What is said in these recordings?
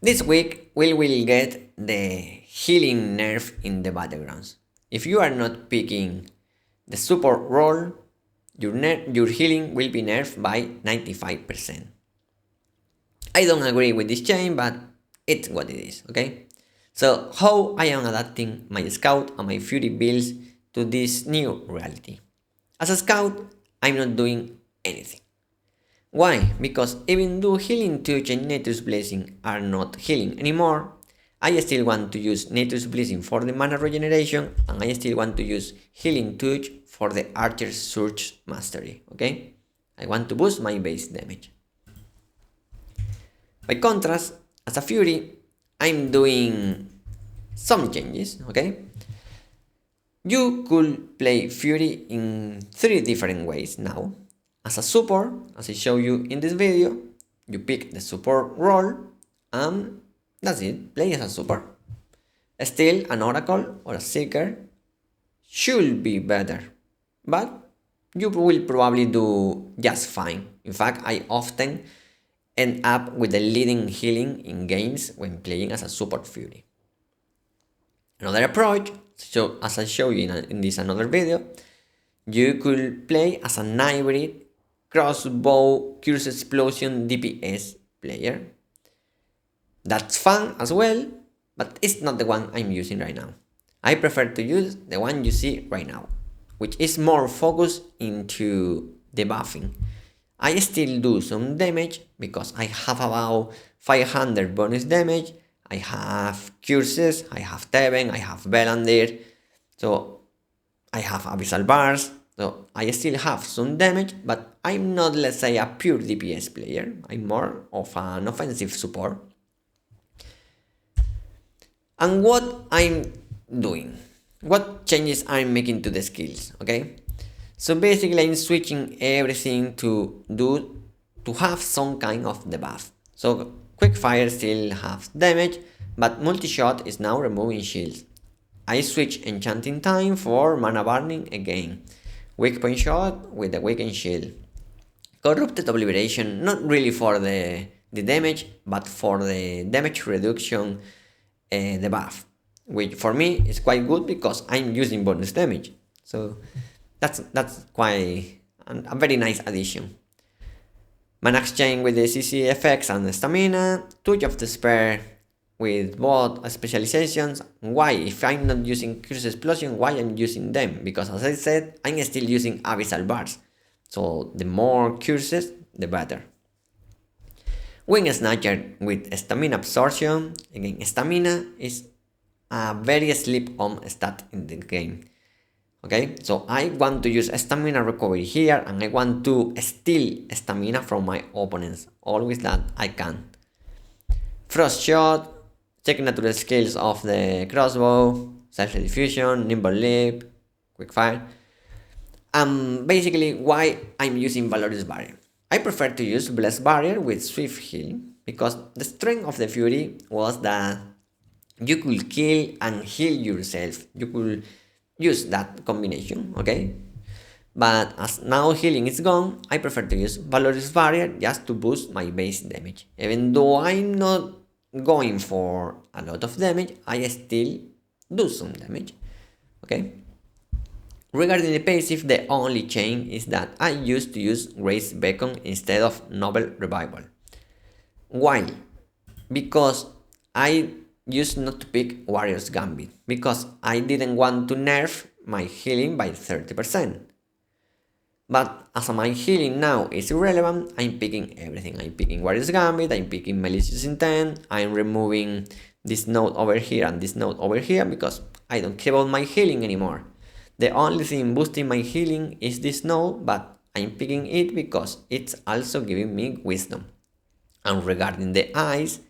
This week we will get the healing nerf in the Battlegrounds. If you are not picking the support role, your healing will be nerfed by 95%. I don't agree with this change, but it's what it is, okay? So how I am adapting my scout and my fury builds to this new reality. As a scout, I'm not doing anything. Why? Because even though healing touch and nature's blessing are not healing anymore, I still want to use nature's blessing for the mana regeneration, and I still want to use healing touch for the archer's surge mastery, okay? I want to boost my base damage. By contrast, as a fury, I'm doing some changes, okay? You could play fury in 3 different ways now. As a support, as I show you in this video, you pick the support role and that's it, play as a support. Still, an oracle or a seeker should be better, but you will probably do just fine. In fact, I often end up with the leading healing in games when playing as a support fury. Another approach, so as I show you in this another video, you could play as an hybrid crossbow curse explosion DPS player. That's fun as well, but it's not the one I'm using right now. I prefer to use the one you see right now, which is more focused into debuffing. I still do some damage because I have about 500 bonus damage. I have curses, I have Teven, I have Belandir, so I have Abyssal Bars, so I still have some damage, but I'm not, let's say, a pure DPS player. I'm more of an offensive support. And what I'm doing, what changes I'm making to the skills, okay? So basically I'm switching everything to have some kind of debuff. So quickfire still has damage, but multi-shot is now removing shields. I switch enchanting time for mana burning again. Weak point shot with the weakened shield. Corrupted obliteration, not really for the damage, but for the damage reduction debuff, which for me is quite good because I'm using bonus damage. So that's quite a very nice addition. Mana exchange with the CC effects and the stamina, Touch of Despair with both specializations. Why? If I'm not using Curse Explosion, why I'm using them? Because as I said, I'm still using Abyssal Bars. So the more curses, the better. Wing Snatcher with Stamina Absorption. Again, Stamina is a very sleep-on stat in the game. Okay, so I want to use Stamina Recovery here, and I want to steal Stamina from my opponents. Always that I can. Frost Shot, check natural skills of the crossbow, Self-Diffusion, Nimble Leap, Quickfire. Basically why I'm using Valorous Barrier. I prefer to use Blessed Barrier with Swift Heal because the strength of the Fury was that you could kill and heal yourself. You could use that combination, okay? But as now healing is gone, I prefer to use Valorous Barrier just to boost my base damage. Even though I'm not going for a lot of damage, I still do some damage, okay? Regarding the passive, the only change is that I used to use Grace Beacon instead of Noble Revival. Why? Because I used not to pick Warrior's Gambit, because I didn't want to nerf my healing by 30%. But as my healing now is irrelevant, I'm picking everything. I'm picking Warrior's Gambit, I'm picking Malicious Intent, I'm removing this node over here and this node over here because I don't care about my healing anymore. The only thing boosting my healing is this node, but I'm picking it because it's also giving me wisdom. And regarding the eyes,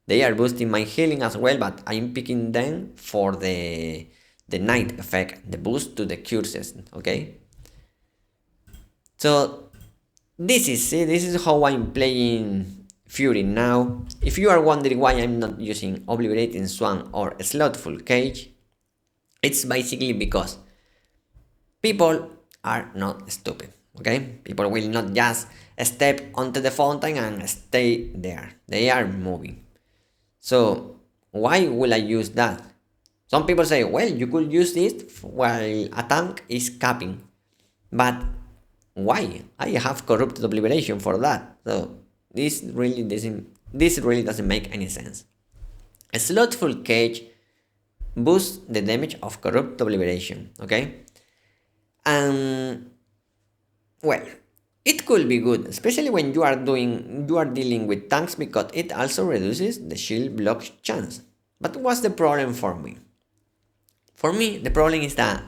they are boosting my healing as well, but I'm picking them for the night effect, the boost to the curses, okay? So this is it, this is how I'm playing Fury now. If you are wondering why I'm not using Obliterating Swan or Slothful Cage, it's basically because people are not stupid, okay? People will not just step onto the fountain and stay there. They are moving. So why will I use that? Some people say, well, you could use this while a tank is capping. But why? I have corrupted obliteration for that. So this really doesn't make any sense. A slothful cage boosts the damage of corrupt obliteration. Okay? And well, it could be good, especially when you are dealing with tanks because it also reduces the shield block chance. But what's the problem for me? For me, the problem is that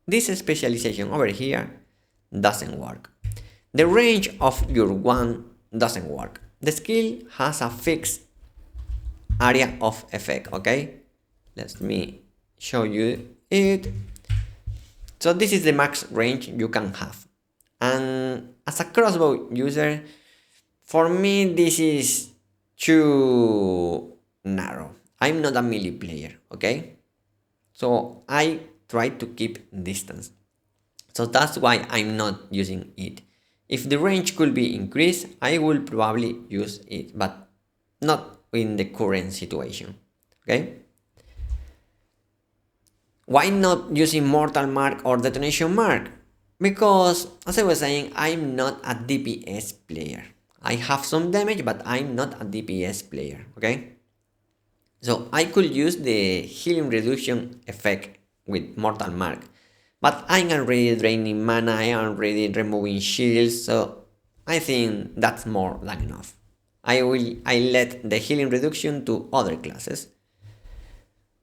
this specialization over here doesn't work. The range of your one doesn't work. The skill has a fixed area of effect, okay? Let me show you it. So this is the max range you can have. And as a crossbow user, for me this is too narrow. I'm not a melee player, okay? So I try to keep distance. So that's why I'm not using it. If the range could be increased, I will probably use it, but not in the current situation. Okay? Why not using Mortal Mark or Detonation Mark? Because, as I was saying, I'm not a DPS player. I have some damage, but I'm not a DPS player. Okay? So I could use the healing reduction effect with Mortal Mark. But I'm already draining mana, I am already removing shields, so I think that's more than enough. I let the healing reduction to other classes.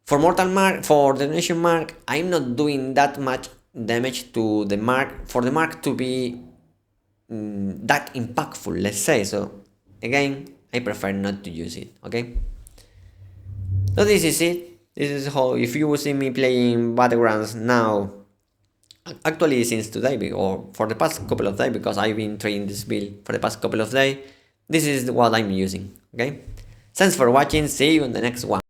For Mortal Mark, for the Nation Mark, I'm not doing that much damage to the mark for the mark to be that impactful, let's say. So again, I prefer not to use it. Okay. So this is it. This is how if you will see me playing Battlegrounds now. Actually, since today, or for the past couple of days, because I've been trying this build for the past couple of days, this is what I'm using. Okay, thanks for watching. See you in the next one.